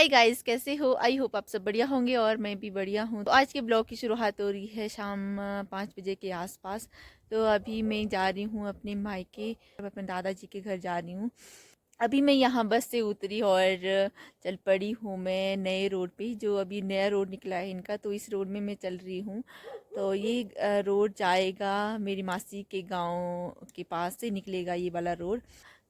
Hi guys, कैसे हो? I hope आप सब बढ़िया होंगे और मैं भी बढ़िया हूँ। तो आज के ब्लॉग की शुरुआत हो रही है शाम 5 बजे के आसपास। तो अभी मैं जा रही हूँ अपने मायके, अपने दादाजी के घर जा रही हूँ। अभी मैं यहाँ बस से उतरी और चल पड़ी हूँ मैं नए रोड पे, जो अभी नया रोड निकला है इनका, तो इस रोड में मैं चल रही हूँ। तो ये रोड जाएगा मेरी मासी के गांव के पास से निकलेगा ये वाला रोड।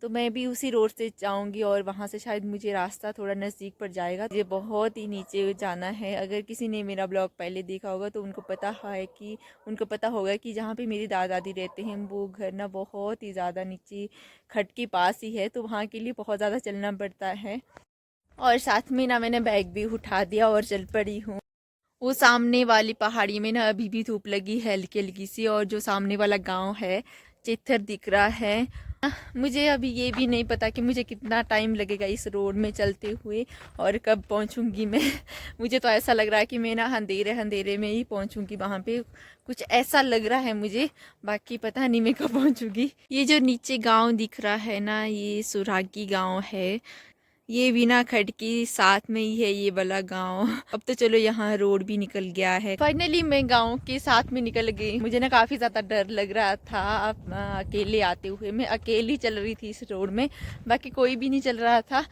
तो मैं भी उसी रोड से जाऊंगी और वहाँ से शायद मुझे रास्ता थोड़ा नज़दीक पड़ जाएगा। मुझे बहुत ही नीचे जाना है। अगर किसी ने मेरा ब्लॉग पहले देखा होगा तो उनको पता होगा कि जहाँ पे मेरी दादा दादी रहते हैं वो घर ना बहुत ही ज़्यादा नीचे खट के पास ही है। तो वहाँ के लिए बहुत ज़्यादा चलना पड़ता है। और साथ में ना मैंने बैग भी उठा दिया और चल पड़ी हूँ। वो सामने वाली पहाड़ी में ना अभी भी धूप लगी है हल्की हल्की सी, और जो सामने वाला गांव है चित्थर दिख रहा है। मुझे अभी ये भी नहीं पता कि मुझे कितना टाइम लगेगा इस रोड में चलते हुए और कब पहुंचूंगी मैं। मुझे तो ऐसा लग रहा है कि मैं ना अंधेरे अंधेरे में ही पहुंचूंगी वहां पे, कुछ ऐसा लग रहा है मुझे। बाकी पता नहीं मैं कब पहुंचूंगी। ये जो नीचे गांव दिख रहा है ना, ये सुरागी गांव है। ये बिना खड़की साथ में ही है ये वाला गांव। अब तो चलो यहाँ रोड भी निकल गया है। फाइनली मैं गांव के साथ में निकल गई। मुझे ना काफी ज्यादा डर लग रहा था अकेले आते हुए। मैं अकेली चल रही थी इस रोड में, बाकी कोई भी नहीं चल रहा था।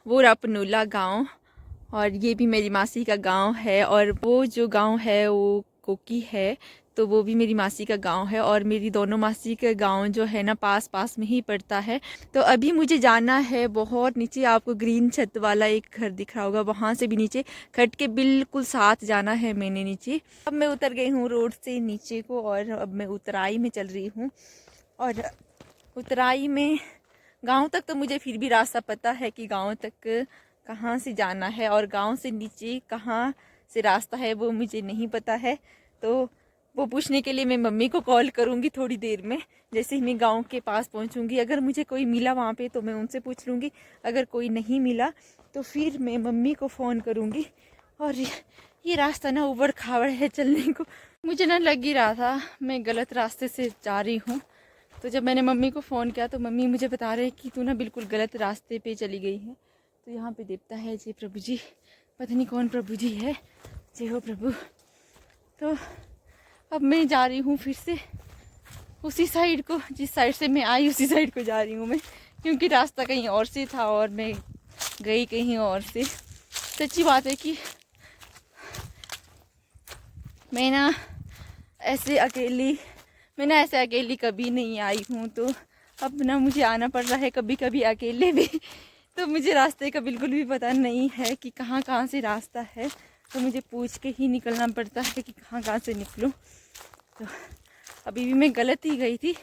वो रपनूला गांव, और ये भी मेरी मासी का गांव है। और वो जो गांव है वो कोकी है, तो वो भी मेरी मासी का गांव है। और मेरी दोनों मासी का गांव जो है ना पास पास में ही पड़ता है। तो अभी मुझे जाना है बहुत नीचे। आपको ग्रीन छत वाला एक घर दिख रहा होगा, वहाँ से भी नीचे खट के बिल्कुल साथ जाना है मैंने नीचे। अब मैं उतर गई हूँ रोड से नीचे को, और अब मैं उतराई में चल रही हूँ। और उतराई में गांव तक तो मुझे फिर भी रास्ता पता है कि गांव तक कहाँ से जाना है, और गांव से नीचे कहाँ से रास्ता है वो मुझे नहीं पता है। तो वो पूछने के लिए मैं मम्मी को कॉल करूँगी थोड़ी देर में, जैसे ही मैं गांव के पास पहुँचूँगी। अगर मुझे कोई मिला वहाँ पे तो मैं उनसे पूछ लूँगी, अगर कोई नहीं मिला तो फिर मैं मम्मी को फ़ोन करूँगी। और ये रास्ता ना उबड़ खाबड़ है चलने को। मुझे ना लग ही रहा था मैं गलत रास्ते से जा रही हूँ। तो जब मैंने मम्मी को फ़ोन किया तो मम्मी मुझे बता रहे कि तू ना बिल्कुल गलत रास्ते पे चली गई है। तो यहाँ पे देवता है जय प्रभु जी, पता नहीं कौन प्रभु जी है, जय हो प्रभु। तो अब मैं जा रही हूँ फिर से उसी साइड को, जिस साइड से मैं आई उसी साइड को जा रही हूँ मैं, क्योंकि रास्ता कहीं और से था और मैं गई कहीं और से। सच्ची बात है कि मैं ना ऐसे अकेली कभी नहीं आई हूँ। तो अब ना मुझे आना पड़ रहा है कभी कभी अकेले भी। तो मुझे रास्ते का बिल्कुल भी पता नहीं है कि कहाँ कहाँ से रास्ता है। तो मुझे पूछ के ही निकलना पड़ता है कि कहाँ कहाँ से निकलूँ। तो अभी भी मैं गलत ही गई थी।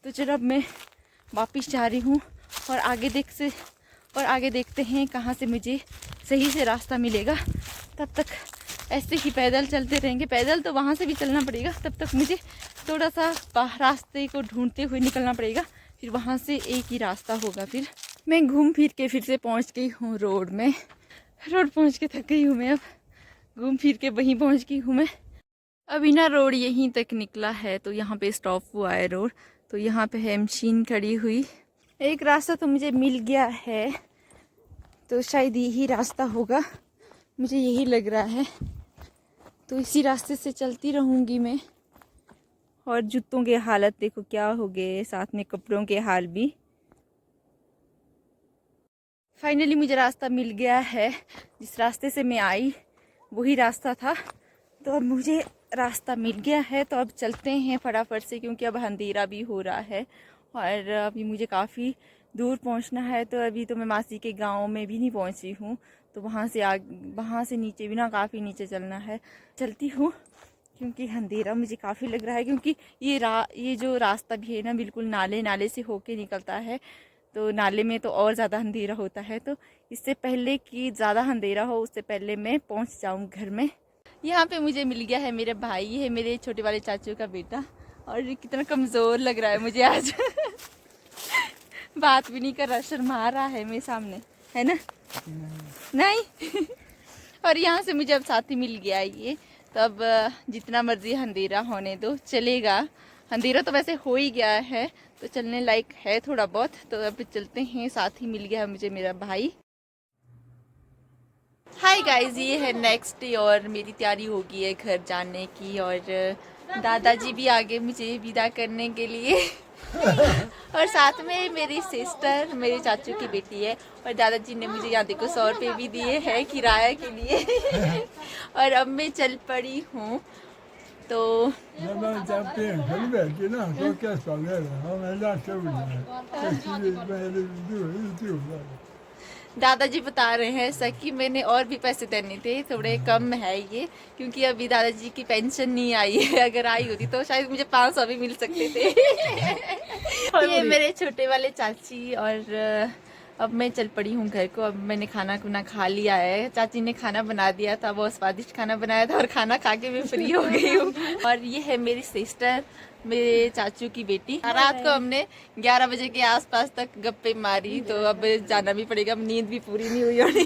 तो चलो अब मैं वापस जा रही हूँ और आगे देखते हैं कहाँ से मुझे सही से रास्ता मिलेगा। तब तक ऐसे ही पैदल चलते रहेंगे। पैदल तो वहाँ से भी चलना पड़ेगा, तब तक मुझे थोड़ा सा रास्ते को ढूंढते हुए निकलना पड़ेगा। फिर वहाँ से एक ही रास्ता होगा। फिर मैं घूम फिर के फिर से पहुँच गई हूँ रोड में। रोड पहुँच के थक गई हूँ मैं, अब घूम फिर के वहीं पहुँच गई हूँ मैं। अभी ना रोड यहीं तक निकला है, तो यहाँ पे स्टॉप हुआ है रोड। तो यहाँ पे है मशीन खड़ी हुई। एक रास्ता तो मुझे मिल गया है, तो शायद यही रास्ता होगा, मुझे यही लग रहा है। तो इसी रास्ते से चलती रहूँगी मैं। और जूतों के हालत देखो क्या हो गए, साथ में कपड़ों के हाल भी। फाइनली मुझे रास्ता मिल गया है। जिस रास्ते से मैं आई वही रास्ता था। तो अब मुझे रास्ता मिल गया है, तो अब चलते हैं फटाफट से, क्योंकि अब अंधेरा भी हो रहा है और अभी मुझे काफ़ी दूर पहुंचना है। तो अभी तो मैं मासी के गांव में भी नहीं पहुंची हूँ। तो वहाँ से नीचे भी ना काफ़ी नीचे चलना है। चलती हूँ क्योंकि अंधेरा मुझे काफ़ी लग रहा है, क्योंकि ये जो रास्ता भी है ना बिल्कुल नाले से होके निकलता है। तो नाले में तो और ज़्यादा अंधेरा होता है। तो इससे पहले कि ज़्यादा अंधेरा हो उससे पहले मैं पहुँच जाऊँ घर में। यहाँ पे मुझे मिल गया है मेरा भाई, है मेरे छोटे वाले चाचू का बेटा। और कितना कमज़ोर लग रहा है मुझे आज। बात भी नहीं कर रहा, शर्मा रहा है मेरे सामने, है ना? नहीं। और यहाँ से मुझे अब साथी मिल गया है ये। तो अब जितना मर्जी अंधेरा होने दो चलेगा। अंधेरा तो वैसे हो ही गया है, तो चलने लायक है थोड़ा बहुत। तो अब चलते हैं, साथी मिल गया है मुझे मेरा भाई। हाय गाइस, ये है नेक्स्ट डे और मेरी तैयारी हो गई है घर जाने की। और दादाजी भी आगे मुझे विदा करने के लिए और साथ में मेरी सिस्टर, मेरे चाचू की बेटी है। और दादाजी ने मुझे यहाँ देखो 100 रुपये भी दिए हैं किराया के लिए। और अब मैं चल पड़ी हूँ। तो दादाजी बता रहे हैं सर कि मैंने और भी पैसे देने थे, थोड़े कम है ये, क्योंकि अभी दादाजी की पेंशन नहीं आई है। अगर आई होती तो शायद मुझे 500 भी मिल सकते थे। ये मेरे छोटे वाले चाची। और अब मैं चल पड़ी हूँ घर को। अब मैंने खाना खुना खा लिया है, चाची ने खाना बना दिया था, बहुत स्वादिष्ट खाना बनाया था। और खाना खा के मैं फ्री हो गई हूँ। और ये है मेरी सिस्टर, मेरे चाचू की बेटी। रात को हमने 11 बजे के आसपास तक गप्पे मारी, तो अब जाना भी पड़ेगा, नींद भी पूरी नहीं हुई होनी।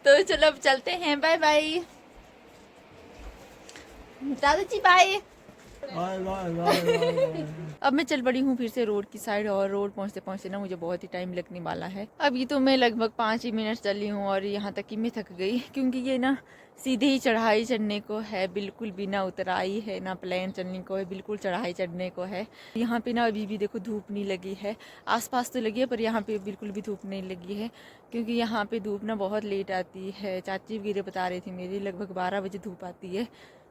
तो चलो अब चलते हैं, बाय बाय दादाजी, बाय। अब मैं चल पड़ी हूँ फिर से रोड की साइड। और रोड पहुँचते पहुँचते ना मुझे बहुत ही टाइम लगने वाला है। अभी तो मैं लगभग 5 ही मिनट चली हूँ और यहाँ तक कि मैं थक गई, क्योंकि ये ना सीधे ही चढ़ाई चढ़ने को है, बिल्कुल भी ना उतराई है ना प्लेन चढ़ने को है, बिल्कुल चढ़ाई चढ़ने को है। यहाँ पे ना अभी भी देखो धूप नहीं लगी है, आसपास तो लगी है पर यहाँ पे बिल्कुल भी धूप नहीं लगी है, क्योंकि यहाँ पे धूप ना बहुत लेट आती है। चाची वगैरह बता रही थी मेरी, लगभग 12 बजे धूप आती है।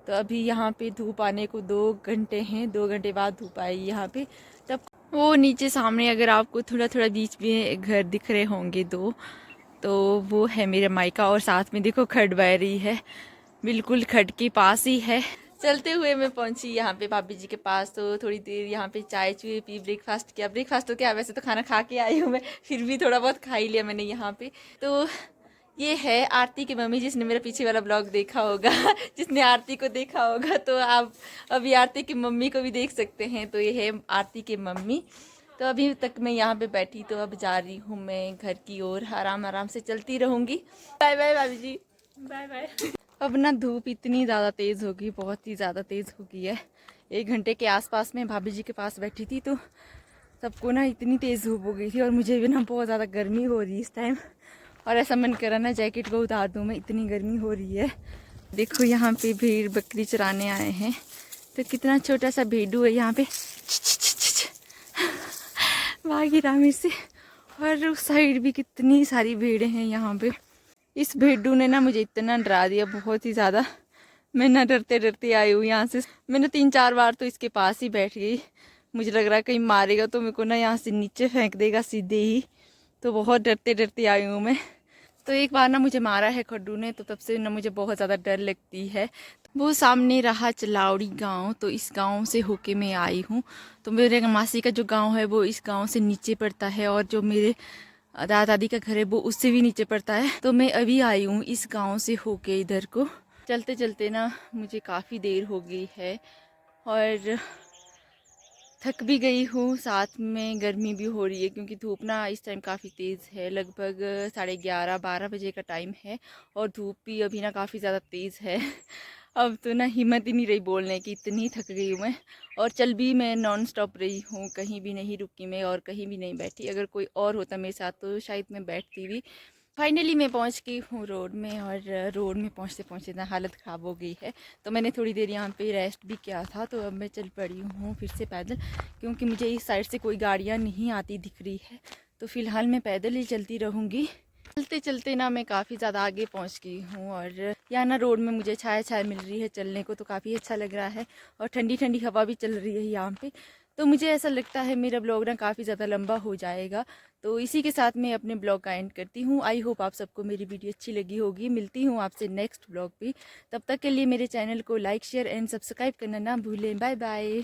तो अभी यहाँ पे धूप आने को 2 घंटे हैं, 2 घंटे बाद धूप आएगी यहाँ पे। जब वो नीचे सामने अगर आपको थोड़ा थोड़ा बीच में घर दिख रहे होंगे दो, तो वो है मेरा मायका। और साथ में देखो खड बह रही है, बिल्कुल खड के पास ही है। चलते हुए मैं पहुंची यहाँ पे भाभी जी के पास। तो थोड़ी देर यहाँ पे चाय चुए पी, ब्रेकफास्ट किया। ब्रेकफास्ट तो क्या, वैसे तो खाना खा के आई हूँ मैं, फिर भी थोड़ा बहुत खा ही लिया मैंने यहाँ पे। तो ये है आरती की मम्मी, जिसने मेरा पीछे वाला ब्लॉग देखा होगा, जिसने आरती को देखा होगा, तो आप अभी आरती की मम्मी को भी देख सकते हैं। तो ये है आरती की मम्मी। तो अभी तक मैं यहाँ पे बैठी, तो अब जा रही हूँ मैं घर की ओर। आराम आराम से चलती रहूँगी। बाय बाय भाभी जी, बाय बाय। अब ना धूप इतनी ज़्यादा तेज़ होगी, बहुत ही ज़्यादा तेज़ हो गई है। 1 घंटे के आसपास में भाभी जी के पास बैठी थी, तो सबको ना इतनी तेज़ धूप हो गई थी। और मुझे भी ना बहुत ज़्यादा गर्मी हो रही है इस टाइम। और ऐसा मन करा ना जैकेट को उतार दूँ मैं, इतनी गर्मी हो रही है। देखो यहाँ पे भेड़ बकरी चराने आए हैं, तो कितना छोटा सा भेड़ू है यहाँ पे, भागी रामी से। और उस साइड भी कितनी सारी भेड़ें हैं यहाँ पे। इस भेड़ू ने ना मुझे इतना डरा दिया, बहुत ही ज़्यादा। मैं ना डरते डरते आई हूँ यहाँ से। मैंने 3-4 बार तो इसके पास ही बैठ गई, मुझे लग रहा है कहीं मारेगा तो मेरे को ना यहाँ से नीचे फेंक देगा सीधे ही। तो बहुत डरते डरते आई हूँ मैं। तो एक बार ना मुझे मारा है खड्डू ने, तो तब से ना मुझे बहुत ज़्यादा डर लगती है। वो सामने रहा चलावड़ी गांव, तो इस गांव से होके मैं आई हूँ। तो मेरे मासी का जो गांव है वो इस गांव से नीचे पड़ता है, और जो मेरे दादा दादी का घर है वो उससे भी नीचे पड़ता है। तो मैं अभी आई हूँ इस गाँव से होके इधर को। चलते चलते ना मुझे काफ़ी देर हो गई है और थक भी गई हूँ, साथ में गर्मी भी हो रही है, क्योंकि धूप ना इस टाइम काफ़ी तेज़ है। लगभग 11:30-12 बजे का टाइम है और धूप भी अभी ना काफ़ी ज़्यादा तेज़ है। अब तो ना हिम्मत ही नहीं रही बोलने की, इतनी थक गई हूँ मैं। और चल भी मैं नॉन स्टॉप रही हूँ, कहीं भी नहीं रुकी मैं और कहीं भी नहीं बैठी। अगर कोई और होता मेरे साथ तो शायद मैं बैठती भी। फाइनली मैं पहुंच गई हूँ रोड में, और रोड में पहुंचते पहुंचते ना हालत ख़राब हो गई है। तो मैंने थोड़ी देर यहाँ पे रेस्ट भी किया था। तो अब मैं चल पड़ी हूँ फिर से पैदल, क्योंकि मुझे इस साइड से कोई गाड़ियाँ नहीं आती दिख रही है। तो फ़िलहाल मैं पैदल ही चलती रहूँगी। चलते चलते ना मैं काफ़ी ज़्यादा आगे पहुँच गई हूँ, और यहाँ ना रोड में मुझे छाया छाया मिल रही है चलने को, तो काफ़ी अच्छा लग रहा है। और ठंडी ठंडी हवा भी चल रही है यहाँ पे। तो मुझे ऐसा लगता है मेरा ब्लॉग ना काफ़ी ज़्यादा लंबा हो जाएगा। तो इसी के साथ मैं अपने ब्लॉग का एंड करती हूँ। आई होप आप सबको मेरी वीडियो अच्छी लगी होगी। मिलती हूँ आपसे नेक्स्ट ब्लॉग पे। तब तक के लिए मेरे चैनल को लाइक शेयर एंड सब्सक्राइब करना ना भूलें। Bye bye.